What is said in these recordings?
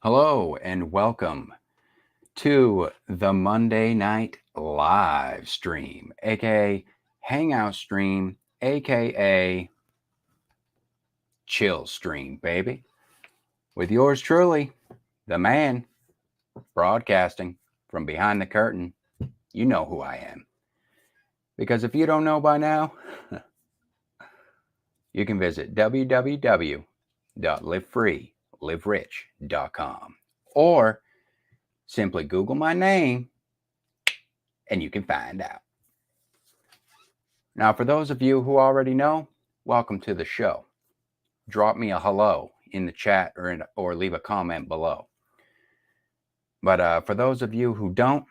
Hello and welcome to the Monday night live stream, aka hangout stream, aka chill stream, baby. With yours truly, the man broadcasting from behind the curtain. You know who I am. Because if you don't know by now, you can visit www.livefreeliverich.com or simply Google my name and you can find out. Now, for those of you who already know, welcome to the show. Drop me a hello in the chat or leave a comment below. But for those of you who don't,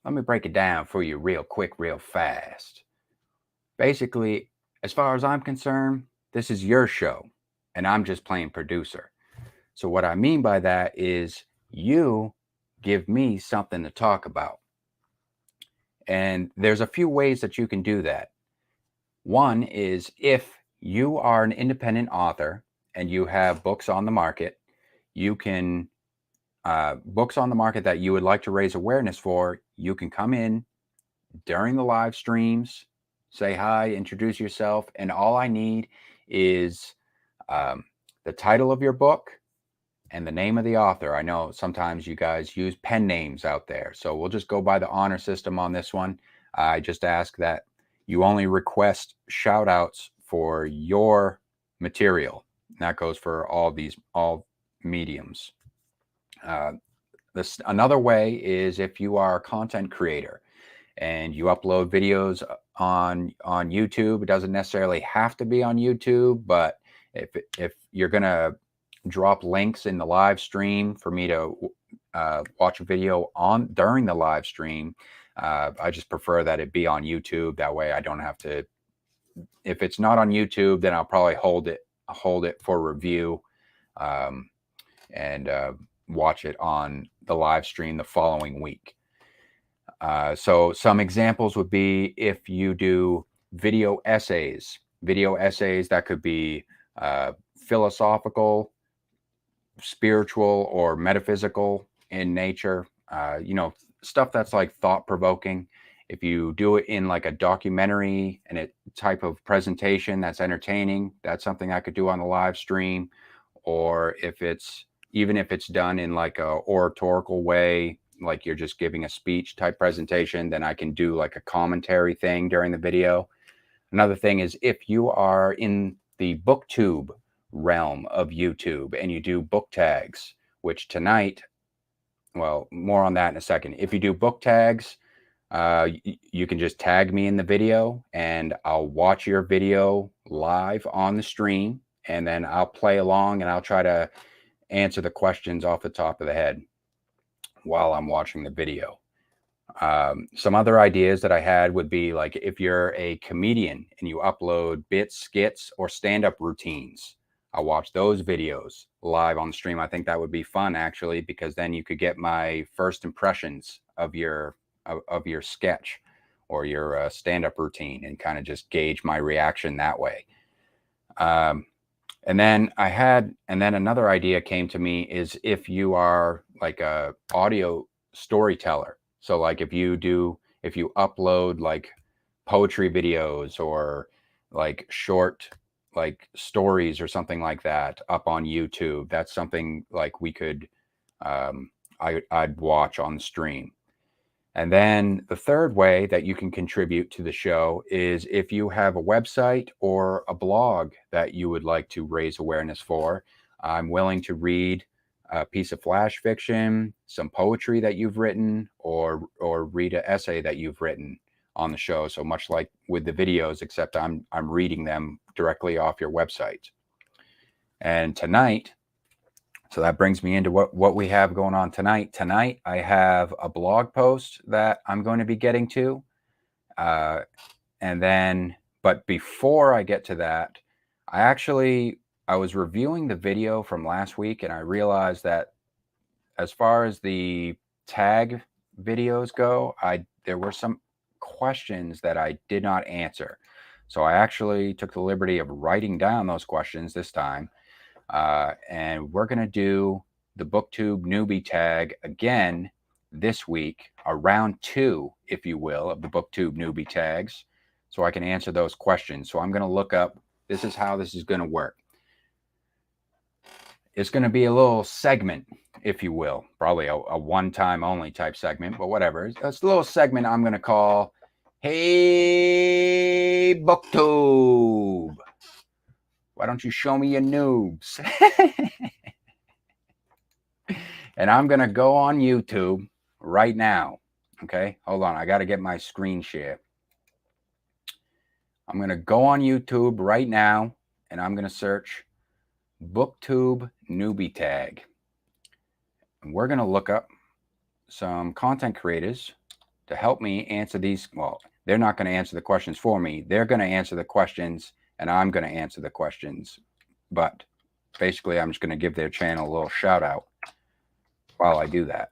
let me break it down for you real quick, real fast. Basically, as far as I'm concerned, this is your show, and I'm just playing producer. So what I mean by that is you give me something to talk about. And there's a few ways that you can do that. One is if you are an independent author and you have books on the market, you can, books on the market that you would like to raise awareness for, you can come in during the live streams, say hi, introduce yourself, and all I need is the title of your book and the name of the author. I know sometimes you guys use pen names out there, so we'll just go by the honor system on this one. I just ask that you only request shout outs for your material. And that goes for all mediums. Another way is if you are a content creator and you upload videos on YouTube. It doesn't necessarily have to be on YouTube, but if you're gonna drop links in the live stream for me to watch a video on during the live stream, I just prefer that it be on YouTube. That way I don't have to, if it's not on YouTube, then I'll probably hold it for review and watch it on the live stream the following week. So some examples would be if you do video essays that could be philosophical, spiritual, or metaphysical in nature, stuff that's like thought-provoking. If you do it in like a documentary and a type of presentation that's entertaining, that's something I could do on the live stream. Or if it's done in like a oratorical way, like you're just giving a speech type presentation, then I can do like a commentary thing during the video. Another thing is if you are in the Booktube realm of YouTube and you do book tags, which tonight, well, more on that in a second. If you do book tags, you can just tag me in the video and I'll watch your video live on the stream, and then I'll play along and I'll try to answer the questions off the top of the head while I'm watching the video. Some other ideas that I had would be like if you're a comedian and you upload bits, skits, or stand-up routines, I'll watch those videos live on the stream. I think that would be fun, actually, because then you could get my first impressions of your sketch or your stand-up routine and kind of just gauge my reaction that way. And then another idea came to me is if you are like a audio storyteller. So like if you upload like poetry videos or like short like stories or something like that up on YouTube, that's something like we could I'd watch on the stream. And then the third way that you can contribute to the show is if you have a website or a blog that you would like to raise awareness for. I'm willing to read a piece of flash fiction, some poetry that you've written, or read an essay that you've written on the show. So much like with the videos, except I'm reading them directly off your website. And tonight, so that brings me into what we have going on tonight. Tonight, I have a blog post that I'm going to be getting to. But before I get to that, I was reviewing the video from last week, and I realized that as far as the tag videos go, there were some questions that I did not answer. So I actually took the liberty of writing down those questions this time. And we're going to do the Booktube Newbie tag again this week, round 2, if you will, of the Booktube Newbie tags, so I can answer those questions. So I'm going to look up, this is how this is going to work. It's going to be a little segment, if you will, probably a one-time only type segment, but whatever. It's a little segment I'm going to call, Hey Booktube, why don't you show me your noobs? And I'm going to go on YouTube right now. Okay, hold on. I got to get my screen share. I'm going to go on YouTube right now, and I'm going to search Booktube Newbie tag. And we're going to look up some content creators to help me answer these. Well, they're not going to answer the questions for me. They're going to answer the questions, and I'm going to answer the questions. But basically, I'm just going to give their channel a little shout out while I do that.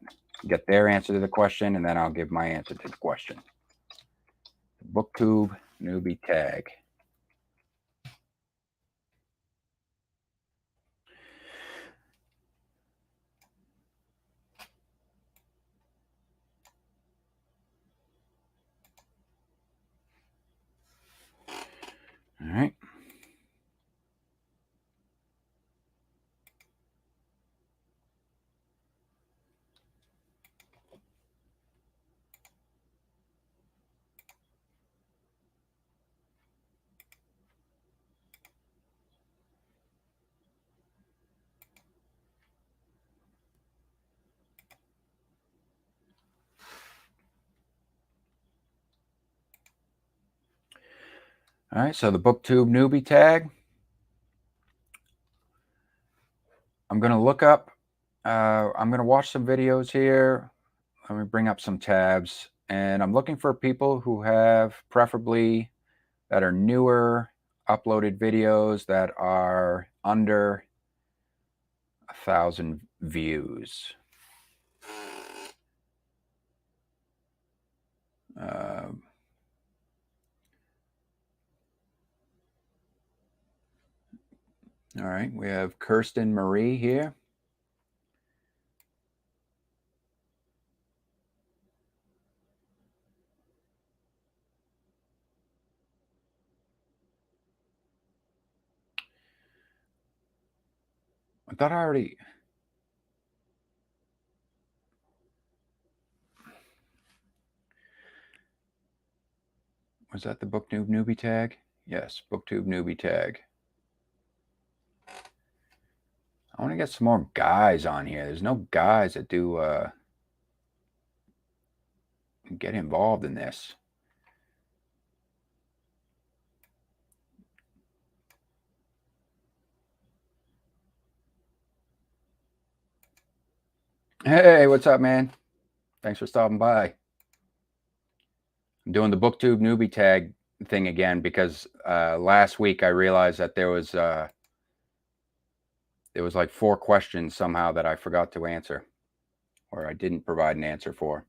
Get their answer to the question, and then I'll give my answer to the question. Booktube Newbie tag. All right. All right, so the Booktube Newbie tag. I'm going to look up, I'm going to watch some videos here. Let me bring up some tabs. And I'm looking for people who have, preferably, that are newer uploaded videos that are under 1,000 views. All right, we have Kirsten Marie here. I thought I already... Was that the Booktube Newbie tag? Yes, Booktube Newbie tag. I want to get some more guys on here. There's no guys that do get involved in this. Hey, what's up, man? Thanks for stopping by. I'm doing the Booktube Newbie tag thing again because last week I realized that there was like 4 questions somehow that I forgot to answer, or I didn't provide an answer for.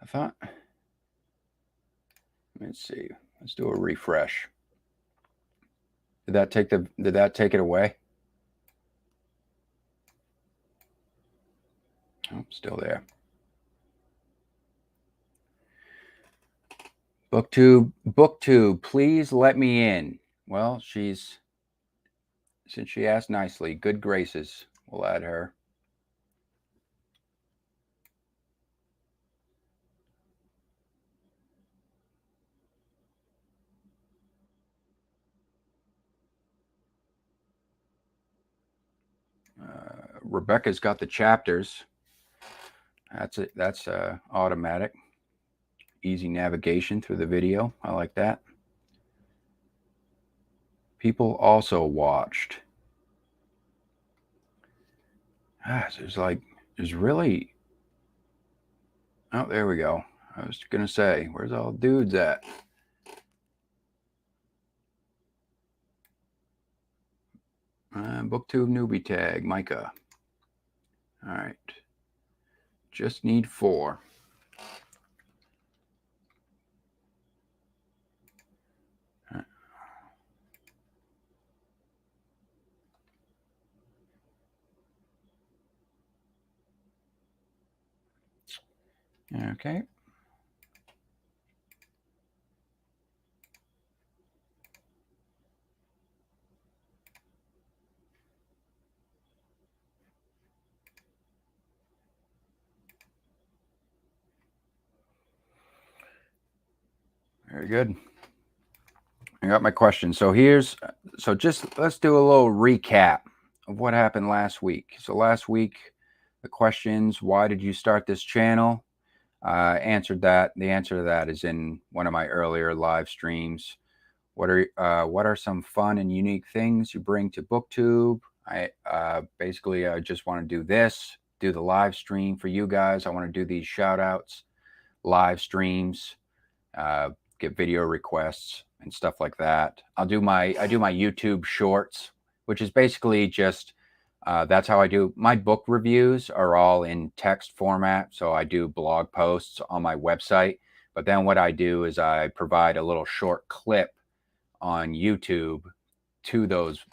I thought, let's see, let's do a refresh. Did that take it away? Oh, still there. Booktube, please let me in. Well, since she asked nicely, good graces, we'll add her. Rebekah's got the chapters. That's it. That's automatic. Easy navigation through the video. I like that. People also watched. There's really... Oh, there we go. I was going to say, where's all the dudes at? Booktube Newbie tag, Micah. All right. Just need 4. Okay. Very good. I got my question. So just let's do a little recap of what happened last week. So last week, the questions, why did you start this channel? Answered that. The answer to that is in one of my earlier live streams. What are some fun and unique things you bring to Booktube? Basically I just want to do this, do the live stream for you guys. I want to do these shout outs, live streams, get video requests and stuff like that. I do my YouTube shorts, which is basically just that's how I do my book reviews are all in text format. So I do blog posts on my website, but then what I do is I provide a little short clip on YouTube to those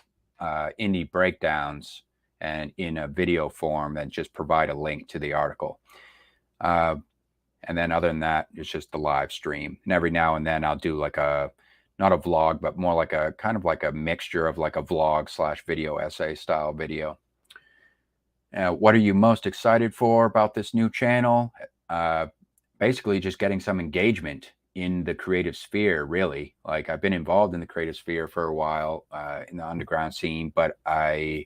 indie breakdowns and in a video form, and just provide a link to the article. And then other than that, it's just the live stream. And every now and then I'll do like not a vlog, but more like a kind of like a mixture of like a vlog / video essay style video. What are you most excited for about this new channel? Basically just getting some engagement in the creative sphere, really. Like I've been involved in the creative sphere for a while in the underground scene, but I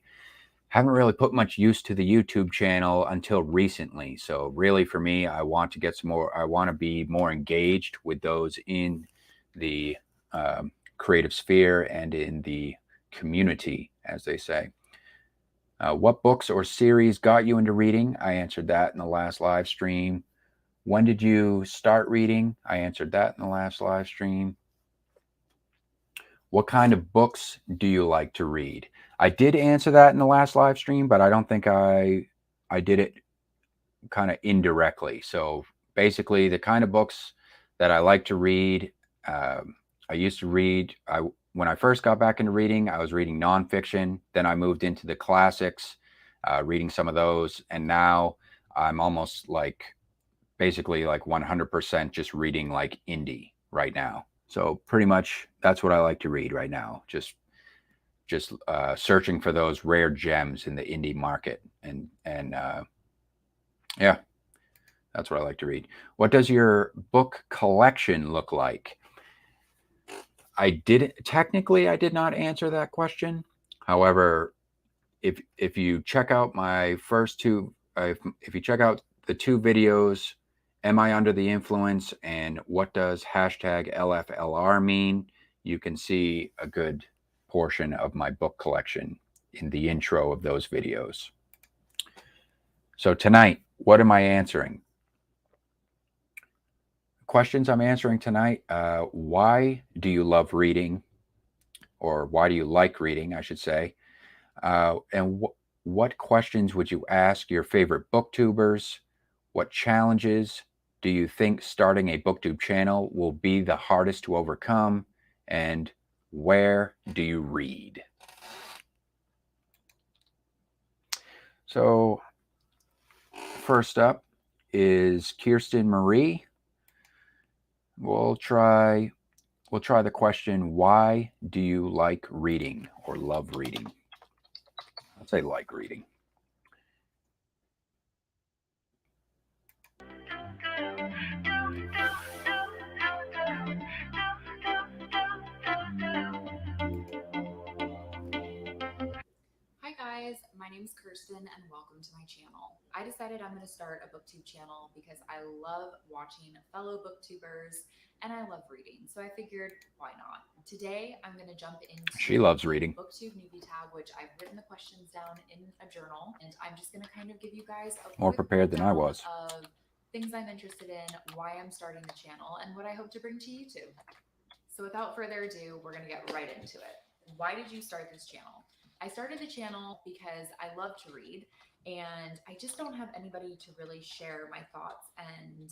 haven't really put much use to the YouTube channel until recently. So really for me, I want to get some more, I want to be more engaged with those in the creative sphere and in the community, as they say. What books or series got you into reading? I answered that in the last live stream. When did you start reading? I answered that in the last live stream. What kind of books do you like to read? I did answer that in the last live stream, but I don't think I did it kind of indirectly. So basically, the kind of books that I like to read, I used to read. When I first got back into reading, I was reading nonfiction. Then I moved into the classics, reading some of those, and now I'm almost like basically like 100% just reading like indie right now. So pretty much that's what I like to read right now. Just searching for those rare gems in the indie market, and yeah, that's what I like to read. What does your book collection look like? I did not answer that question. However, if you check out my first two, if you check out the two videos, Am I Under the Influence and What Does #LFLR mean? You can see a good portion of my book collection in the intro of those videos. So tonight, what am I answering? Questions I'm answering tonight. Why do you love reading? Or why do you like reading, I should say? And what questions would you ask your favorite booktubers? What challenges do you think starting a booktube channel will be the hardest to overcome? And where do you read? So first up is Kirsten Marie. We'll try the question, why do you like reading or love reading? I'd say like reading. Hi guys, my name is Kirsten and welcome to my channel. I decided I'm going to start a booktube channel because I love watching fellow booktubers and I love reading. So I figured, why not? Today I'm going to jump into She loves reading. Booktube Newbie tab, which I've written the questions down in a journal, and I'm just going to kind of give you guys a More prepared than I was. of things I'm interested in, why I'm starting the channel, and what I hope to bring to YouTube. So without further ado, we're going to get right into it. Why did you start this channel? I started the channel because I love to read and I just don't have anybody to really share my thoughts and,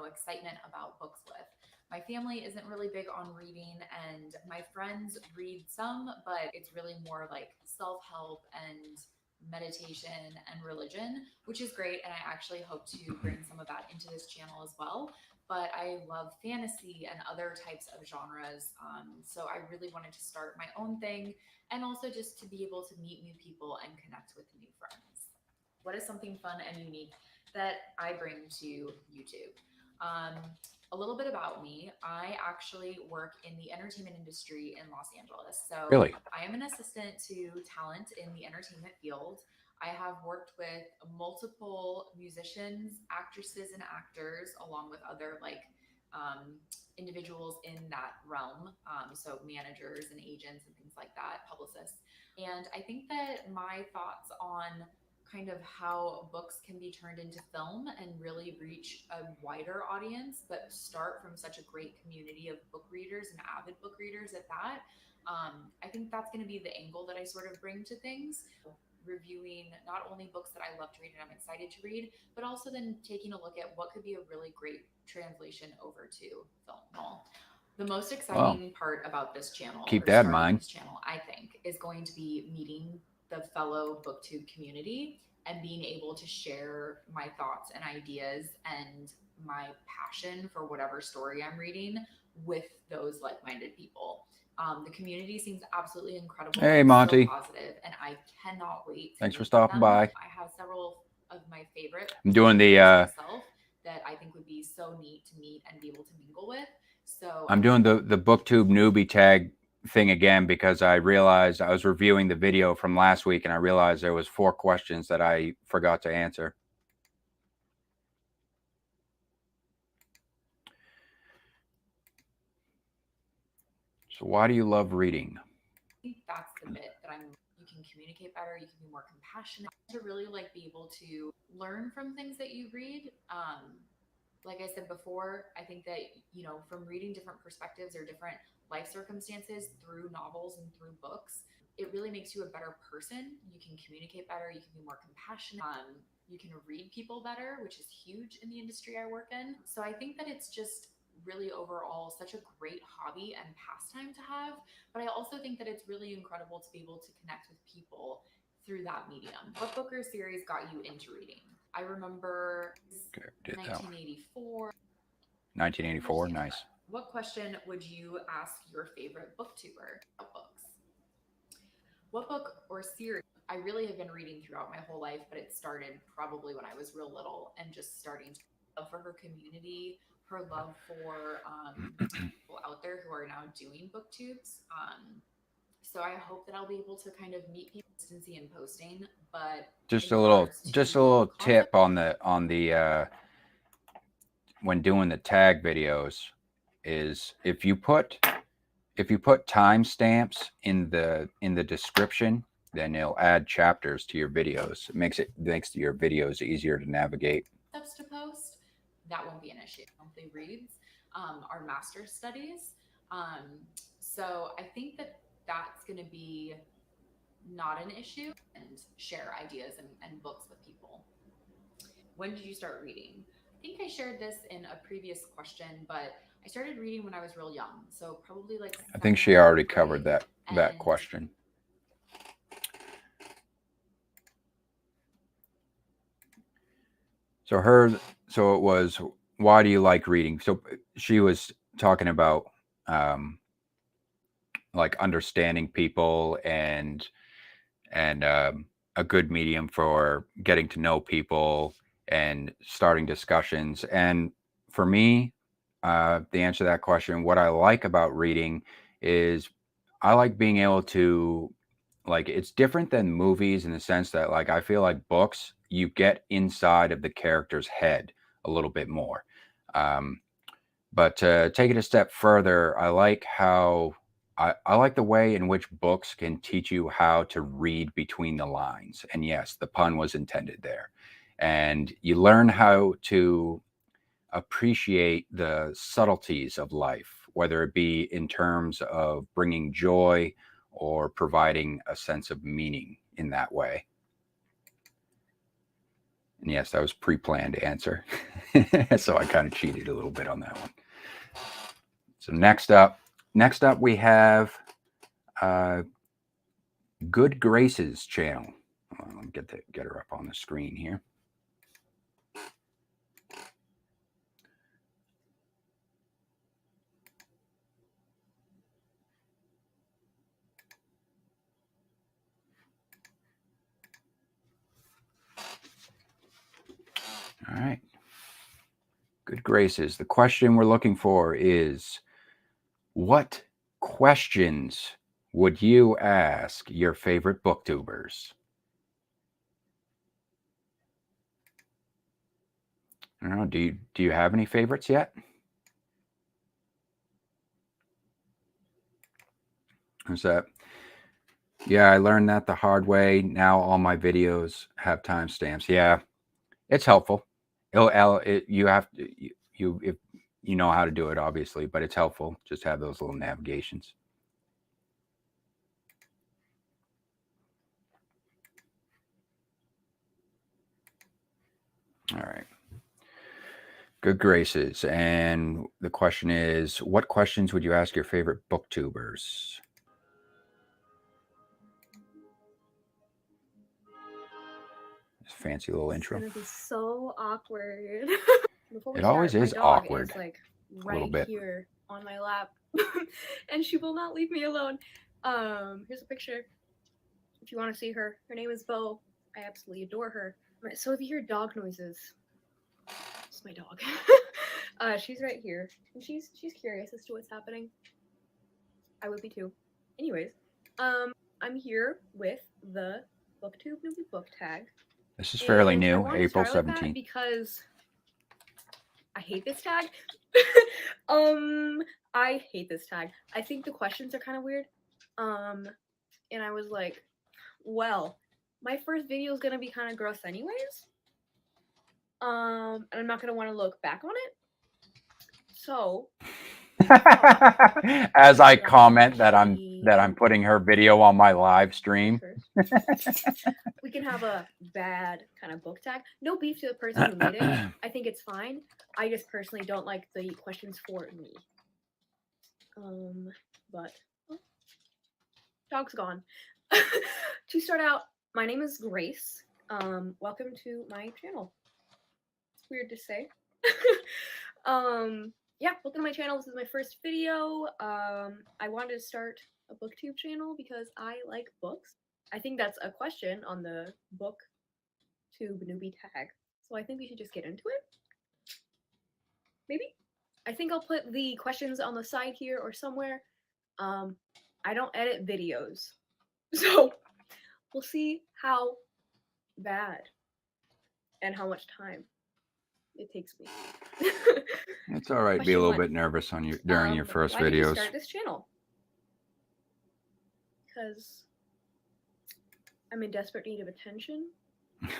excitement about books with. My family isn't really big on reading and my friends read some, but it's really more like self-help and meditation, and religion, which is great. And I actually hope to bring some of that into this channel as well. But I love fantasy and other types of genres. So I really wanted to start my own thing, and also just to be able to meet new people and connect with new friends. What is something fun and unique that I bring to YouTube? Um, a little bit about me. I actually work in the entertainment industry in Los Angeles. So Really? I am an assistant to talent in the entertainment field. I have worked with multiple musicians, actresses, and actors, along with other um, individuals in that realm. So managers and agents and things like that, publicists. And I think that my thoughts on kind of how books can be turned into film and really reach a wider audience, but start from such a great community of book readers and avid book readers at that. I think that's going to be the angle that I sort of bring to things. Reviewing not only books that I love to read and I'm excited to read, but also then taking a look at what could be a really great translation over to film. The most exciting part about this channel, keep that in mind, this channel, I think, is going to be meeting the fellow Booktube community and being able to share my thoughts and ideas and my passion for whatever story I'm reading with those like-minded people. The community seems absolutely incredible. Hey, Monty. So positive, and I cannot wait. Thanks for stopping by. I have several of my favorite. I'm doing the myself that I think would be so neat to meet and be able to mingle with. So I'm doing the Booktube newbie tag thing again because I realized I was reviewing the video from last week and I realized there was 4 questions that I forgot to answer. So why do you love reading? I think that's the bit that you can communicate better, you can be more compassionate, to really be able to learn from things that you read. Like I said before, I think that, from reading different perspectives or different life circumstances through novels and through books, it really makes you a better person. You can communicate better, you can be more compassionate, you can read people better, which is huge in the industry I work in. So I think that it's just really overall such a great hobby and pastime to have. But I also think that it's really incredible to be able to connect with people through that medium. What book or series got you into reading? I remember 1984. 1984, nice. What question would you ask your favorite booktuber about books? What book or series? I really have been reading throughout my whole life, but it started probably when I was real little and just starting to love for her community, her love for people out there who are now doing booktubes. So I hope that I'll be able to kind of meet people, consistency in posting, but just a little tip on the when doing the tag videos is if you put timestamps in the description, then it'll add chapters to your videos. It makes your videos easier to navigate. Steps to post, that won't be an issue. Monthly reads, our master's studies. So I think that that's going to be not an issue, and share ideas and books with people. When did you start reading? I think I shared this in a previous question, but I started reading when I was real young. So probably I think she already covered that question. So it was, why do you like reading? So she was talking about understanding people and a good medium for getting to know people and starting discussions. And for me, the answer to that question, what I like about reading is I like being able to, it's different than movies in the sense that I feel like books, you get inside of the character's head a little bit more. But to take it a step further, I like how I like the way in which books can teach you how to read between the lines. And yes, the pun was intended there. And you learn how to appreciate the subtleties of life, whether it be in terms of bringing joy or providing a sense of meaning in that way. And yes, that was pre-planned answer. So I kind of cheated a little bit on that one. So next up we have Good Graces channel. Let me get her up on the screen here. All right. Good graces. The question we're looking for is, what questions would you ask your favorite booktubers? I don't know. Do you have any favorites yet? Is that? Yeah, I learned that the hard way. Now all my videos have timestamps. Yeah, it's helpful. You have to if you know how to do it, obviously, but it's helpful just have those little navigations. All right. Good graces. And the question is, what questions would you ask your favorite booktubers? This fancy little intro. It's gonna be so awkward. It always is awkward. Is like a little right bit. here on my lap, and she will not leave me alone. Here's a picture. If you want to see her, her name is Bo. I absolutely adore her. So if you hear dog noises, it's my dog. She's right here, and she's curious as to what's happening. I would be too. Anyways, I'm here with the Booktube Newbie book tag. This is fairly new, April 17th. Because I hate this tag. I hate this tag. I think the questions are kind of weird. And I was like, well, my first video is gonna be kind of gross anyways. And I'm not gonna want to look back on it. So as I comment that I'm putting her video on my live stream. We can have a bad kind of book tag. No beef to the person who made it. I think it's fine. I just personally don't like the questions for me. But dog's gone. To start out, my name is Grace. Welcome to my channel. It's weird to say. Yeah, welcome to my channel. This is my first video. I wanted to start a booktube channel because I like books. I think that's a question on the Booktube newbie tag. So I think we should just get into it. Maybe? I think I'll put the questions on the side here or somewhere. I don't edit videos. So we'll see how bad and how much time it takes me. It's all right. Be a little bit nervous on during your first why videos. Did you start this channel? Because I'm in desperate need of attention.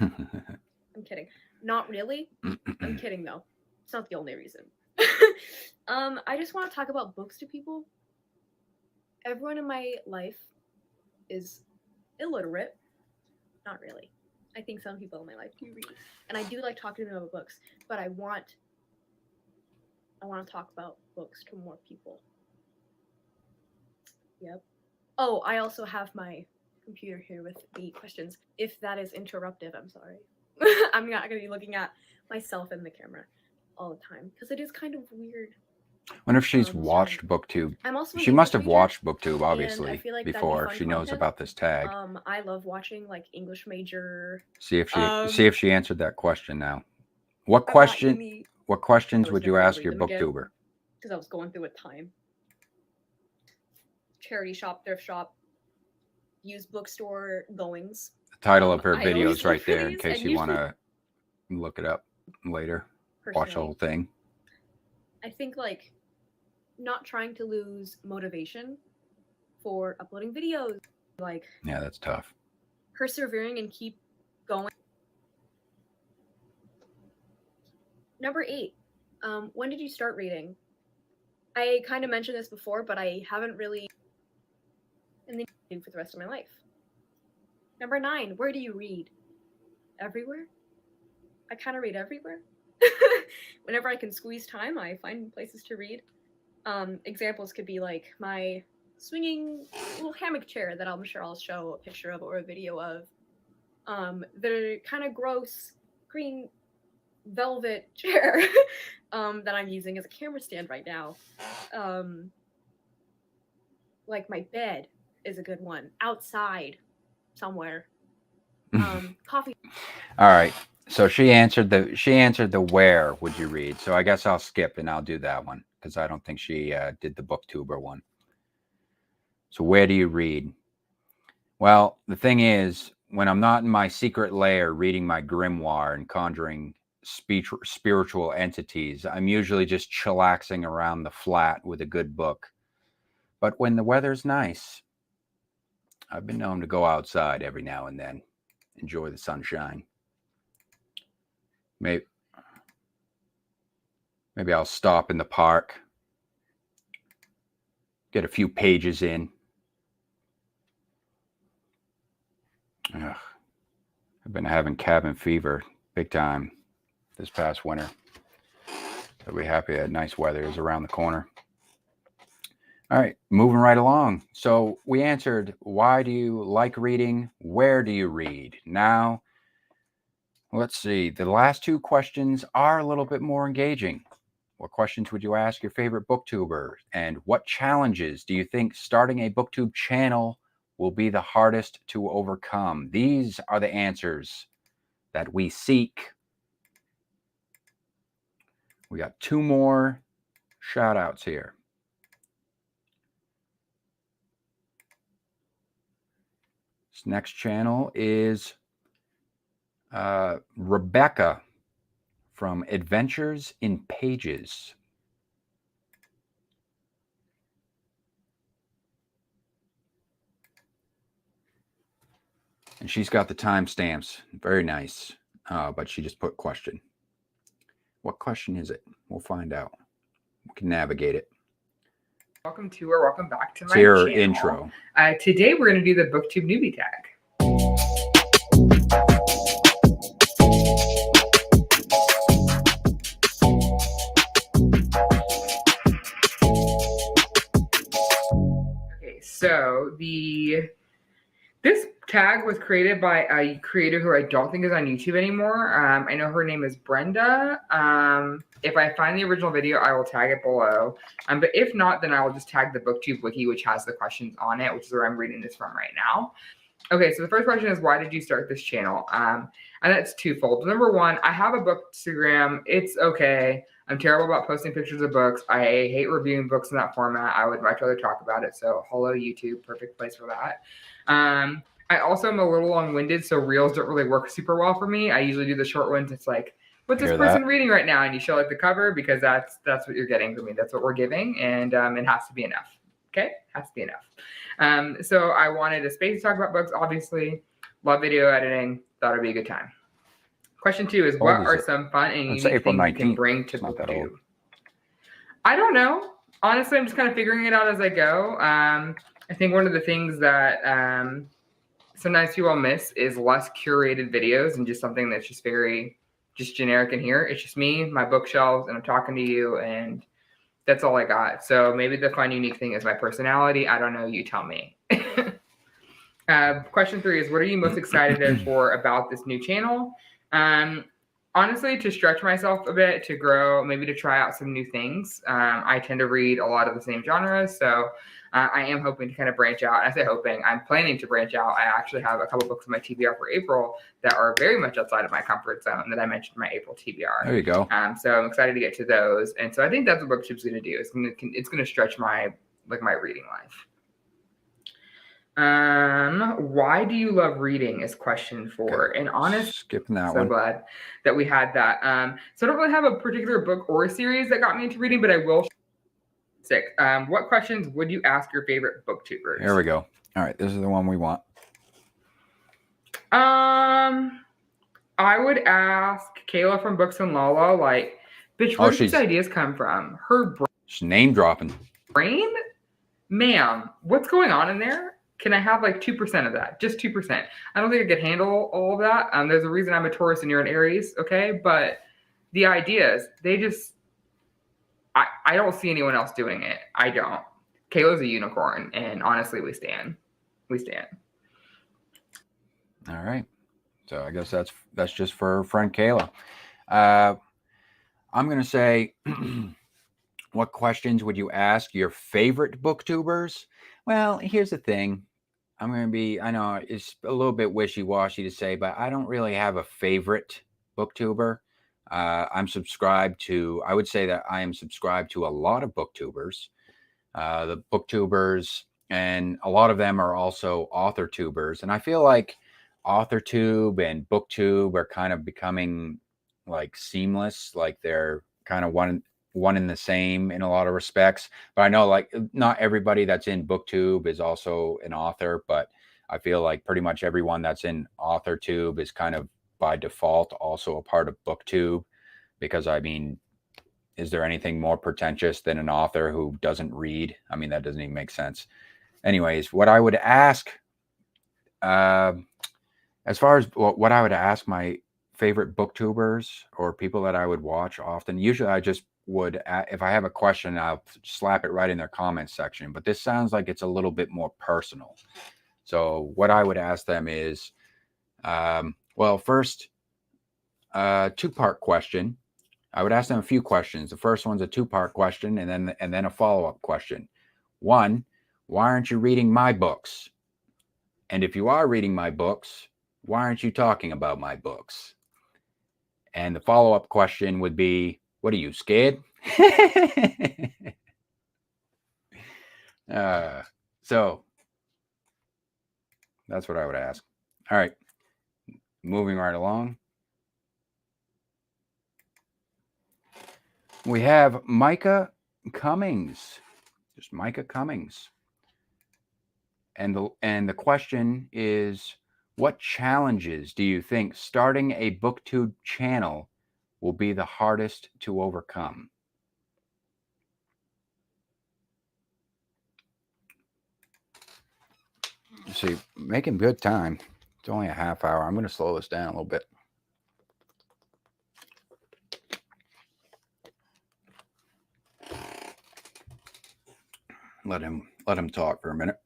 I'm kidding. Not really. I'm kidding though. It's not the only reason. I just want to talk about books to people. Everyone in my life is illiterate. Not really. I think some people in my life do read. And I do like talking to them about books, but I want to talk about books to more people. Yep. Oh, I also have my computer here with the questions. If that is interruptive, I'm sorry. I'm not going to be looking at myself in the camera all the time because it is kind of weird. I wonder if she's watched Booktube. She must have watched Booktube, obviously, like before she knows about this tag. I love watching like English major. See if she answered that question now. What questions would you ask your booktuber? Because I was going through a time. Charity shop, thrift shop, used bookstore goings. The title of her video is right there in case you want to look it up later. Watch the whole thing. I think like not trying to lose motivation for uploading videos. Like, yeah, that's tough. Persevering and keep going. Number 8. When did you start reading? I kind of mentioned this before, but I haven't really and then do for the rest of my life. Number 9, where do you read? Everywhere? I kind of read everywhere. Whenever I can squeeze time, I find places to read. Examples could be like my swinging little hammock chair that I'm sure I'll show a picture of or a video of. The kind of gross green velvet chair that I'm using as a camera stand right now. Like my bed is a good one. Outside somewhere. Coffee. All right. So she answered the where would you read. So I guess I'll skip and I'll do that one because I don't think she did the Booktuber one. So where do you read? Well, the thing is, when I'm not in my secret lair reading my grimoire and conjuring spiritual entities, I'm usually just chillaxing around the flat with a good book. But when the weather's nice, I've been known to go outside every now and then, enjoy the sunshine. Maybe I'll stop in the park, get a few pages in. Ugh. I've been having cabin fever big time this past winter. So we're happy that nice weather is around the corner. All right, moving right along. So we answered, why do you like reading? Where do you read? Now, let's see. The last two questions are a little bit more engaging. What questions would you ask your favorite booktuber? And what challenges do you think starting a booktube channel will be the hardest to overcome? These are the answers that we seek. We got two more shout outs here. This next channel is Rebekah from AventuresinPages. And she's got the timestamps. Very nice. But she just put question. What question is it? We'll find out. We can navigate it. Welcome to or welcome back to my channel. Intro. Today we're going to do the Booktube Newbie tag. Okay, so this tag was created by a creator who I don't think is on YouTube anymore. I know her name is Brenda. If I find the original video, I will tag it below. But if not, then I will just tag the Booktube wiki, which has the questions on it, which is where I'm reading this from right now. Okay, so the first question is, why did you start this channel? And that's twofold. Number one, I have a Bookstagram. It's okay. I'm terrible about posting pictures of books. I hate reviewing books in that format. I would much rather talk about it. So hello, YouTube. Perfect place for that. I also am a little long-winded, so reels don't really work super well for me. I usually do the short ones. It's like, what's this person reading right now? And you show like the cover because that's what you're getting from me. That's what we're giving. And it has to be enough. Okay? Has to be enough. So I wanted a space to talk about books, obviously. Love video editing. Thought it'd be a good time. Question 2 is, what are some fun and unique things you can bring to Booktube? I don't know. Honestly, I'm just kind of figuring it out as I go. I think one of the things that sometimes people miss is less curated videos and just something that's just very generic in here. It's just me, my bookshelves, and I'm talking to you, and that's all I got. So maybe the fun, unique thing is my personality. I don't know. You tell me. Question 3 is, what are you most excited for about this new channel? Honestly, to stretch myself a bit, to grow, maybe to try out some new things. I tend to read a lot of the same genres, so I am hoping to kind of branch out. I say hoping, I'm planning to branch out. I actually have a couple books in my TBR for April that are very much outside of my comfort zone that I mentioned in my April TBR. There you go. So I'm excited to get to those, and so I think that's what Booktube's going to do. It's going to stretch my reading life. Why do you love reading is question 4. And honestly, skipping that so one. glad that we had that. So I don't really have a particular book or a series that got me into reading, but I will. 6. What questions would you ask your favorite booktubers? Here we go. All right, this is the one we want. I would ask Kayla from Books and Lala, like, bitch, where did these ideas come from? Her she's name dropping. Brain? Ma'am, what's going on in there? Can I have like 2% of that? Just 2%. I don't think I could handle all of that. There's a reason I'm a Taurus and you're an Aries, okay? But the ideas, they just, I don't see anyone else doing it. I don't. Kayla's a unicorn, and honestly, we stand. We stand. All right. So I guess that's just for our friend Kayla. I'm going to say, what questions would you ask your favorite booktubers? Well, here's the thing. I'm going to be, I know it's a little bit wishy-washy to say, but I don't really have a favorite booktuber. I'm subscribed to, I would say that I am subscribed to a lot of booktubers. The booktubers, and a lot of them are also authortubers. And I feel like Authortube and Booktube are kind of becoming like seamless, like they're kind of one in the same in a lot of respects. But I know like not everybody that's in Booktube is also an author, but I feel like pretty much everyone that's in Authortube is kind of by default also a part of Booktube, because I mean, is there anything more pretentious than an author who doesn't read? I mean, that doesn't even make sense. Anyways, what I would ask, as far as what I would ask my favorite booktubers or people that I would watch often, usually I just would, if I have a question, I'll slap it right in their comments section. But this sounds like it's a little bit more personal. So what I would ask them is, well, first, two-part question. I would ask them a few questions. The first one's a two-part question, and then a follow-up question. One, why aren't you reading my books? And if you are reading my books, why aren't you talking about my books? And the follow-up question would be, what are you, scared? So that's what I would ask. All right, moving right along. We have Micah Cummins, just Micah Cummins. And the question is, what challenges do you think starting a Booktube channel will be the hardest to overcome? See, making good time. It's only a half hour. I'm going to slow this down a little bit. Let him talk for a minute.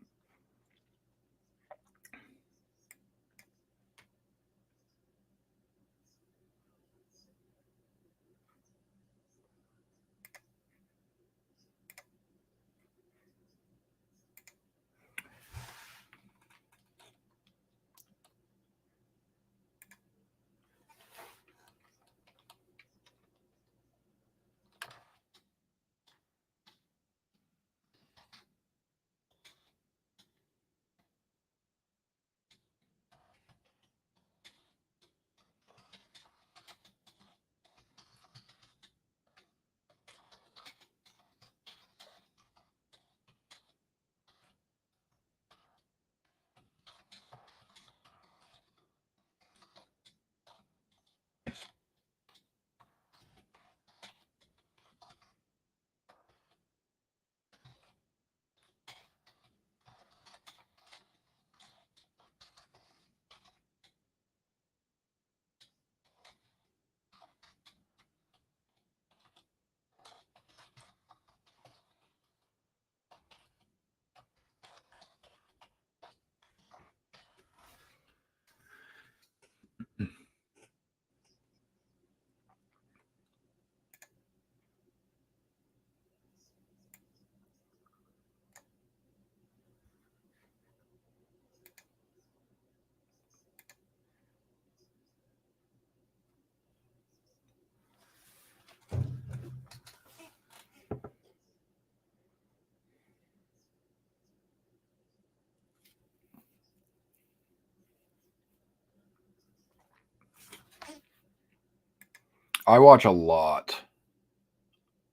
I watch a lot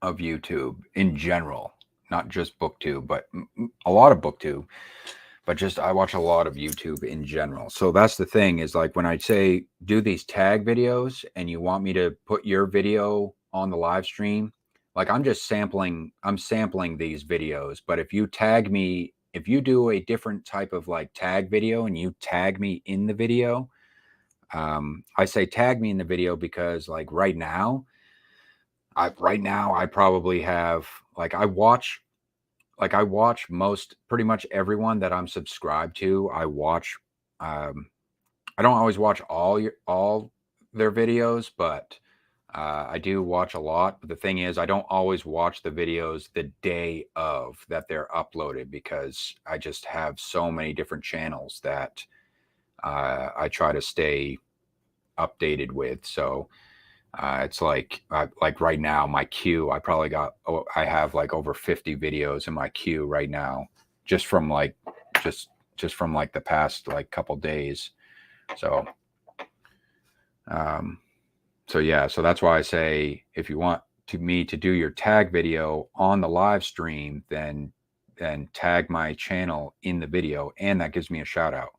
of YouTube in general, not just Booktube, but a lot of Booktube, but just I watch a lot of YouTube in general. So that's the thing, is like when I say do these tag videos and you want me to put your video on the live stream, like I'm sampling these videos. But if you tag me, if you do a different type of like tag video and you tag me in the video, I say tag me in the video because like right now I probably have like I watch pretty much everyone that I'm subscribed to. I I don't always watch all their videos, but I do watch a lot. But the thing is, I don't always watch the videos the day of that they're uploaded, because I just have so many different channels that I try to stay updated with. So it's like right now, my queue, I have like over 50 videos in my queue right now, just from like just from like the past like couple days. So so yeah, so that's why I say, if you want me to do your tag video on the live stream, then tag my channel in the video, and that gives me a shout out.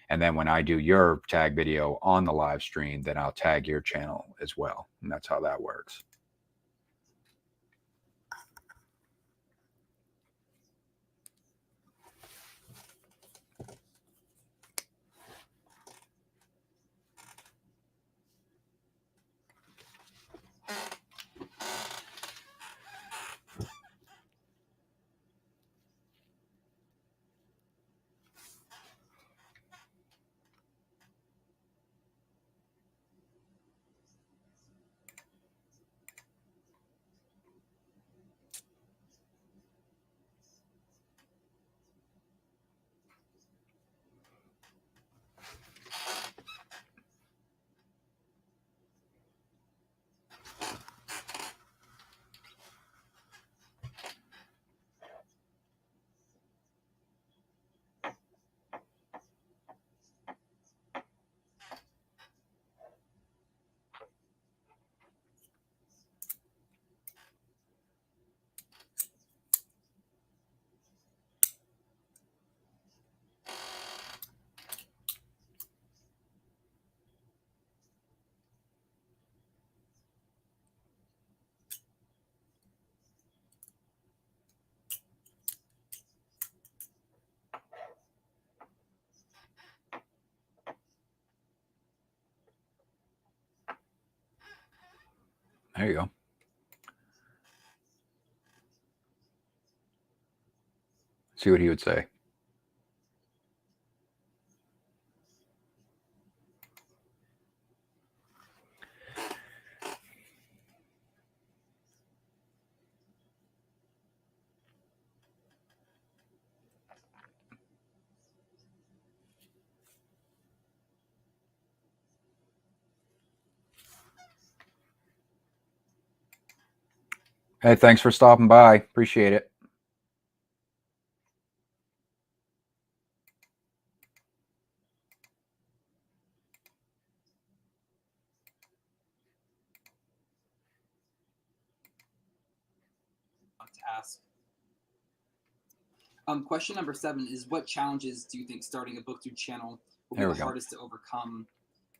And then when I do your tag video on the live stream, then I'll tag your channel as well. And that's how that works. There you go. See what he would say. Hey, thanks for stopping by. Appreciate it. To ask. Question number 7 is, what challenges do you think starting a Booktube channel will be the hardest to overcome?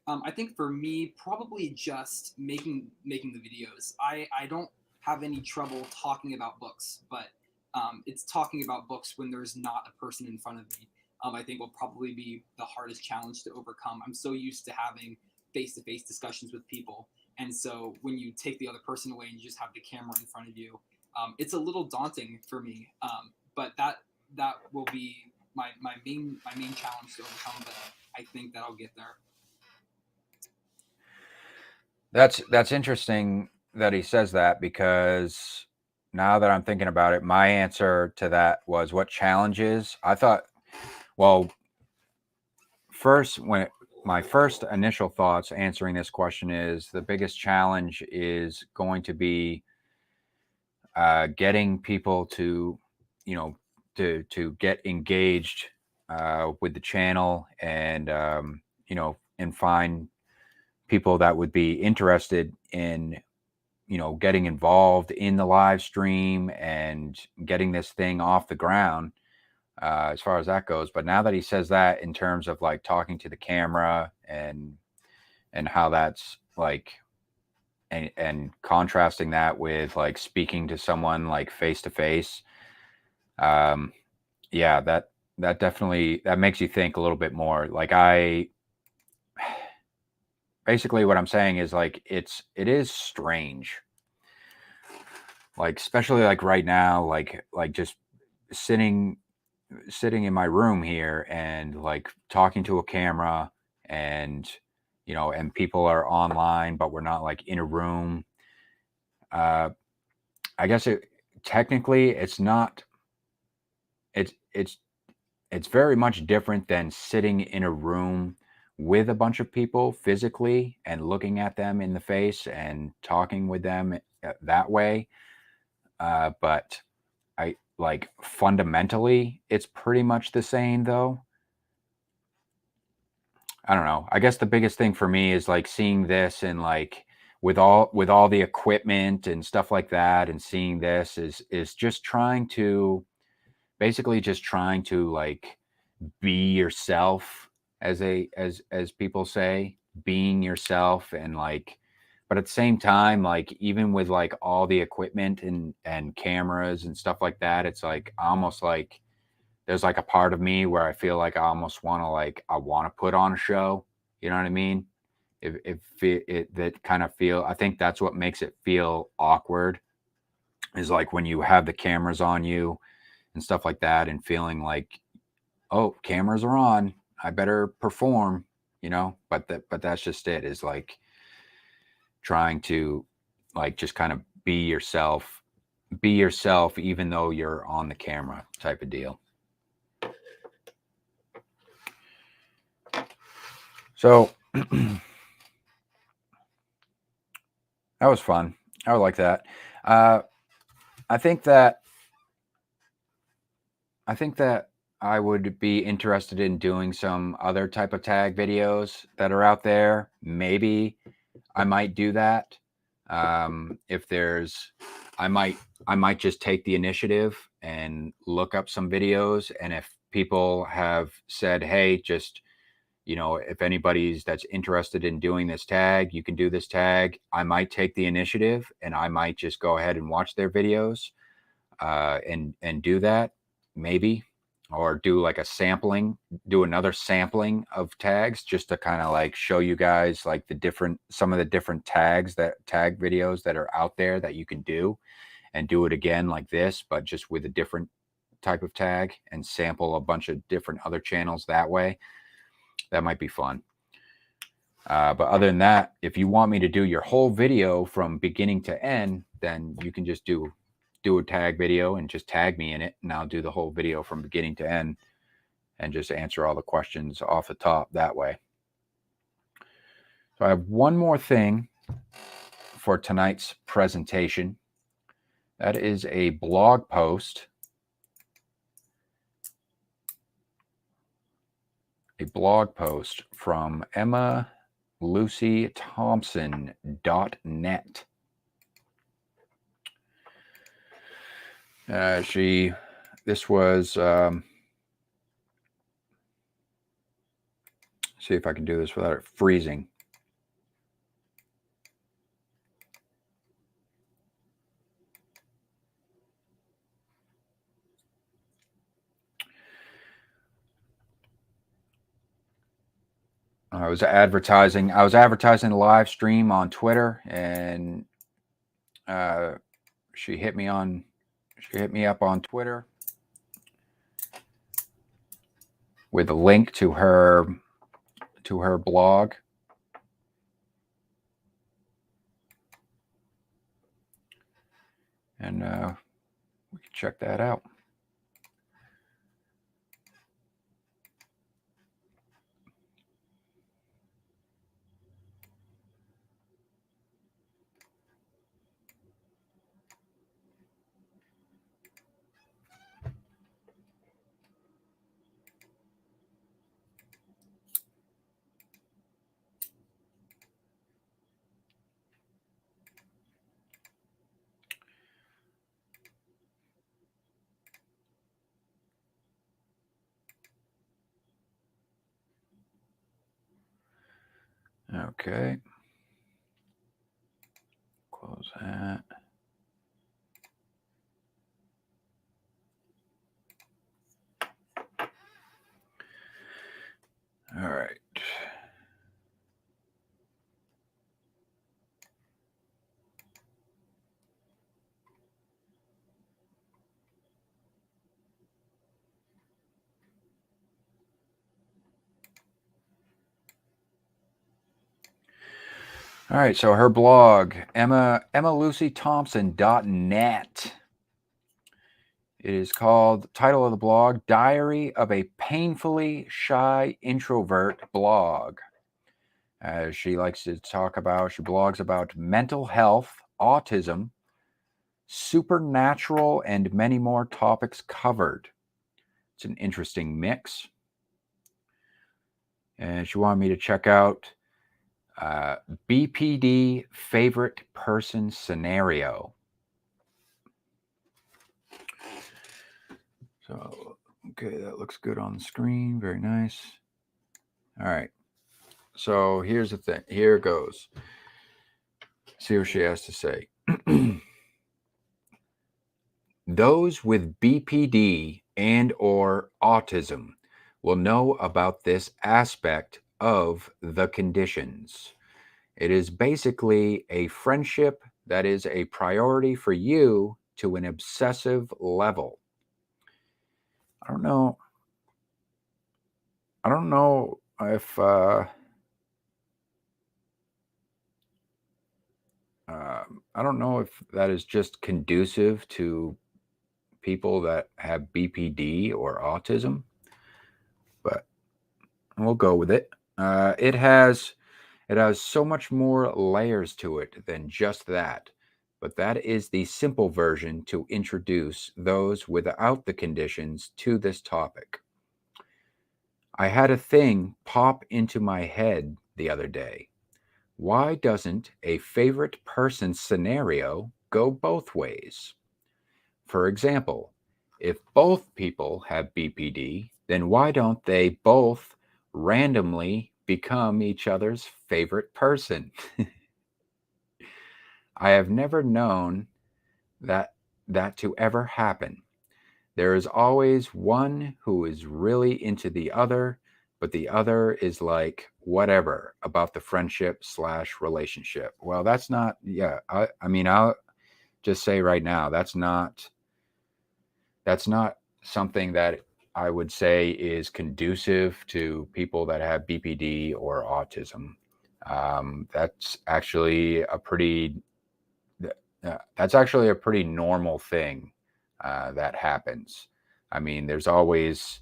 I think for me, probably just making the videos. I don't have any trouble talking about books, but it's talking about books when there's not a person in front of me. I think will probably be the hardest challenge to overcome. I'm so used to having face-to-face discussions with people, and so when you take the other person away and you just have the camera in front of you, it's a little daunting for me. But that will be my main challenge to overcome. But I think that I'll get there. That's interesting that he says that, because now that I'm thinking about it, my answer to that was, what challenges? I thought, well, first, my first initial thoughts answering this question is, the biggest challenge is going to be getting people to, to get engaged with the channel, and and find people that would be interested in getting involved in the live stream and getting this thing off the ground, as far as that goes. But now that he says that in terms of like talking to the camera and how that's like, and contrasting that with like speaking to someone like face to face, yeah, that definitely, that makes you think a little bit more. Like, basically what I'm saying is, like, it is strange, like, especially like right now, like just sitting in my room here and like talking to a camera and and people are online, but we're not like in a room. I guess technically it's not. It's very much different than sitting in a room with a bunch of people physically and looking at them in the face and talking with them that way. But I like fundamentally, it's pretty much the same though. I don't know. I guess the biggest thing for me is like seeing this and like with all the equipment and stuff like that, and seeing this is just trying to basically just trying to like be yourself, as people say, being yourself. And like, but at the same time, like even with like all the equipment and cameras and stuff like that, it's like almost like there's like a part of me where I feel like I almost want to like I want to put on a show. You know what I mean? If it that kind of feel, I think that's what makes it feel awkward, is like when you have the cameras on you and stuff like that, and feeling like, oh, cameras are on, I better perform, but that's just it, is like trying to like just kind of be yourself even though you're on the camera type of deal. So that was fun. I would like that. I think that I would be interested in doing some other type of tag videos that are out there. Maybe I might do that. If there's, I might just take the initiative and look up some videos. And if people have said, hey, just, if anybody's that's interested in doing this tag, you can do this tag, I might take the initiative and I might just go ahead and watch their videos, and do that, maybe, or do like do another sampling of tags, just to kind of like show you guys like some of the different tag videos that are out there that you can do, and do it again like this, but just with a different type of tag, and sample a bunch of different other channels that way. That might be fun. But other than that, if you want me to do your whole video from beginning to end, then you can just do a tag video and just tag me in it, and I'll do the whole video from beginning to end and just answer all the questions off the top that way. So I have one more thing for tonight's presentation. That is a blog post. A blog post from EmmaLucyThompson.net. This was, see if I can do this without it freezing. I was advertising a live stream on Twitter, and she hit me up on Twitter with a link to her blog. And we can check that out. Okay. Close that. All right. All right, so her blog, EmmaLucyThompson.net. It is called, title of the blog, Diary of a Painfully Shy Introvert Blog. As she likes to talk about, she blogs about mental health, autism, supernatural, and many more topics covered. It's an interesting mix. And she wanted me to check out BPD favorite person scenario. So, okay, that looks good on the screen. Very nice. All right. So here's the thing. Here it goes. See what she has to say. Those with BPD and or autism will know about this aspect of the conditions. It is basically a friendship that is a priority for you to an obsessive level. I don't know if I don't know if that is just conducive to people that have BPD or autism, but we'll go with it. It has so much more layers to it than just that, but that is the simple version to introduce those without the conditions to this topic. I had a thing pop into my head the other day. Why doesn't a favorite person scenario go both ways? For example, if both people have BPD, then why don't they both randomly become each other's favorite person? I have never known that to ever happen. There is always one who is really into the other, but the other is like whatever about the friendship / relationship. Well, that's not, yeah. I mean, I'll just say right now, that's not something that I would say is conducive to people that have BPD or autism. That's actually a pretty normal thing that happens. I mean, there's always,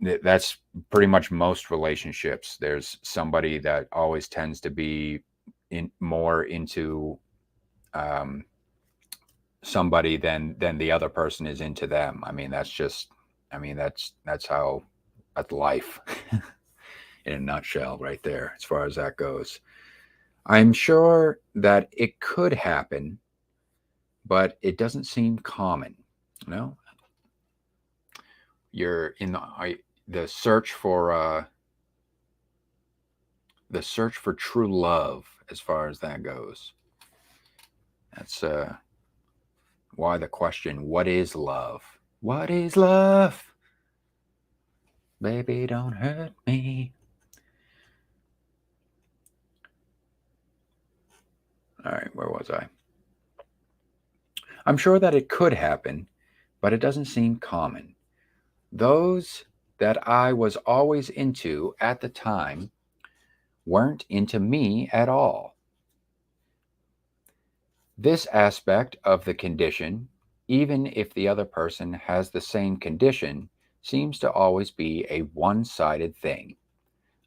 that's pretty much most relationships. There's somebody that always tends to be more into somebody than the other person is into them. I mean, that's how that's life in a nutshell right there, as far as that goes. I'm sure that it could happen, but it doesn't seem common. No, you're in the search for true love, as far as that goes. That's why the question, what is love? What is love? Baby, don't hurt me. All right, where was I? I'm sure that it could happen, but it doesn't seem common. Those that I was always into at the time weren't into me at all. This aspect of the condition, even if the other person has the same condition, seems to always be a one-sided thing.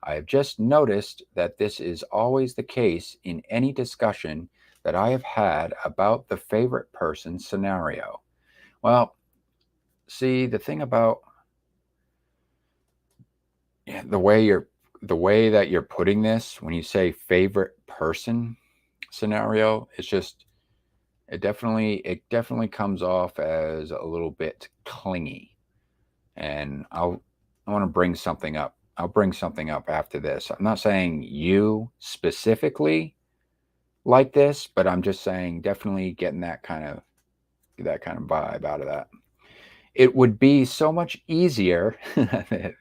I have just noticed that this is always the case in any discussion that I have had about the favorite person scenario. Well, see, the thing about the way that you're putting this, when you say favorite person scenario, it's just, it definitely comes off as a little bit clingy. And I want to bring something up. I'll bring something up after this. I'm not saying you specifically like this, but I'm just saying definitely getting that kind of vibe out of that. It would be so much easier.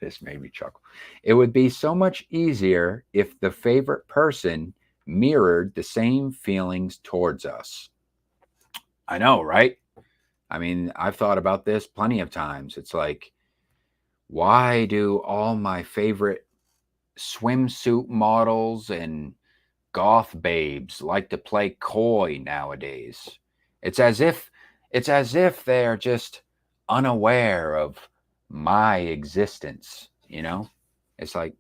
This made me chuckle. It would be so much easier if the favorite person mirrored the same feelings towards us. I know, right? I mean, I've thought about this plenty of times. It's like, why do all my favorite swimsuit models and goth babes like to play coy nowadays. It's as if they're just unaware of my existence, you know? It's like,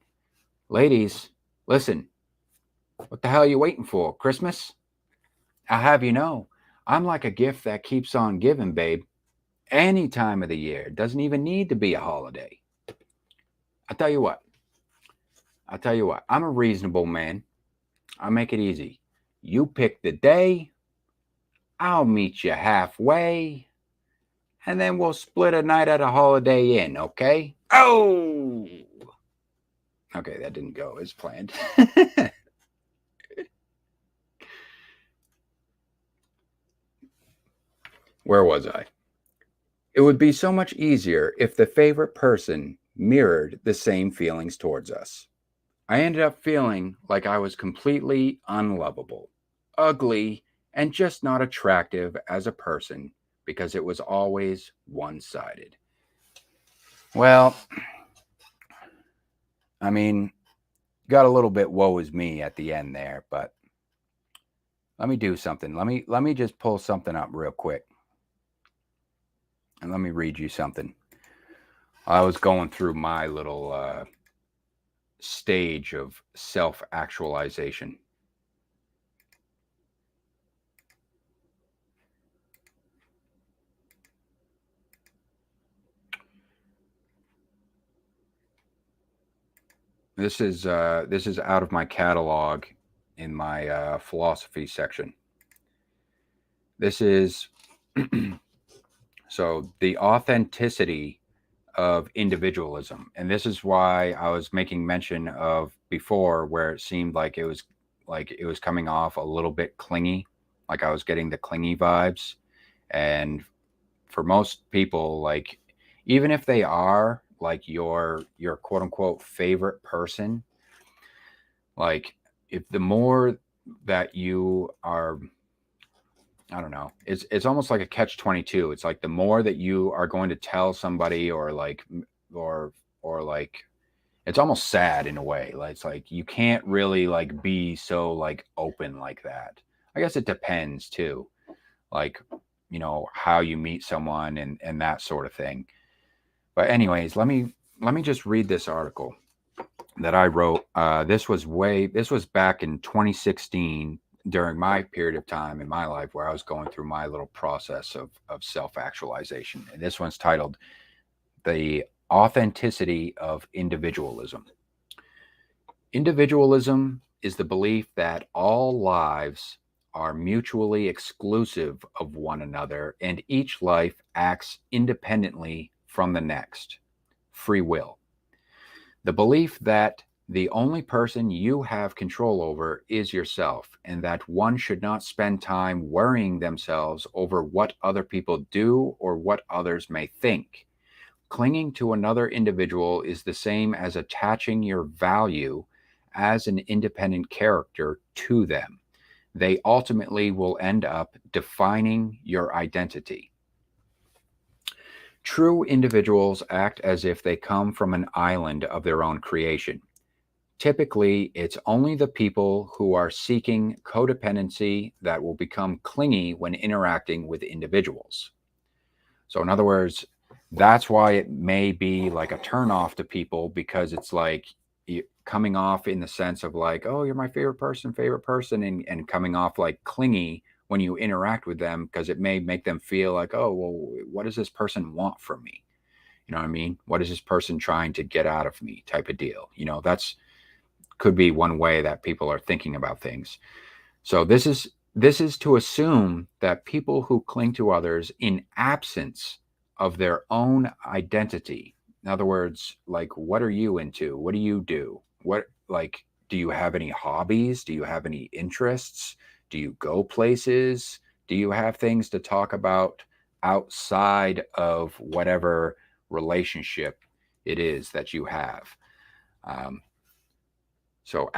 ladies, listen, what the hell are you waiting for? Christmas? I'll have you know, I'm like a gift that keeps on giving, babe. Any time of the year. It doesn't even need to be a holiday. I'll tell you what. I'm a reasonable man. I'll make it easy. You pick the day. I'll meet you halfway. And then we'll split a night at a Holiday Inn, okay? Oh! Okay, that didn't go as planned. Where was I? It would be so much easier if the favorite person mirrored the same feelings towards us. I ended up feeling like I was completely unlovable, ugly, and just not attractive as a person because it was always one-sided. Well, I mean, got a little bit woe is me at the end there, but let me do something. Let me just pull something up real quick. And let me read you something. I was going through my little stage of self-actualization. This is out of my catalog in my philosophy section. This is so the authenticity of individualism, and this is why I was making mention of before, where it seemed like it was coming off a little bit clingy, like I was getting the clingy vibes. And for most people, like, even if they are like your quote unquote favorite person, like, if the more that you are, I don't know, it's almost like a catch-22. It's like the more that you are going to tell somebody, or like it's almost sad in a way. Like, it's like you can't really like be so like open like that. I guess it depends too, like, you know, how you meet someone and that sort of thing. But anyways, let me just read this article that I wrote. This was back in 2016, during my period of time in my life where I was going through my little process of self-actualization. And this one's titled The Authenticity of Individualism. Individualism is the belief that all lives are mutually exclusive of one another and each life acts independently from the next. Free will. The belief that the only person you have control over is yourself, and that one should not spend time worrying themselves over what other people do or what others may think. Clinging to another individual is the same as attaching your value as an independent character to them. They ultimately will end up defining your identity. True individuals act as if they come from an island of their own creation. Typically, it's only the people who are seeking codependency that will become clingy when interacting with individuals. So in other words, that's why it may be like a turnoff to people, because it's like coming off in the sense of like, oh, you're my favorite person, and coming off like clingy when you interact with them, because it may make them feel like, oh, well, what does this person want from me? You know what I mean? What is this person trying to get out of me, type of deal? You know, that's could be one way that people are thinking about things. So this is to assume that people who cling to others in absence of their own identity. In other words, like, what are you into? What do you do? What, like, do you have any hobbies? Do you have any interests? Do you go places? Do you have things to talk about outside of whatever relationship it is that you have? So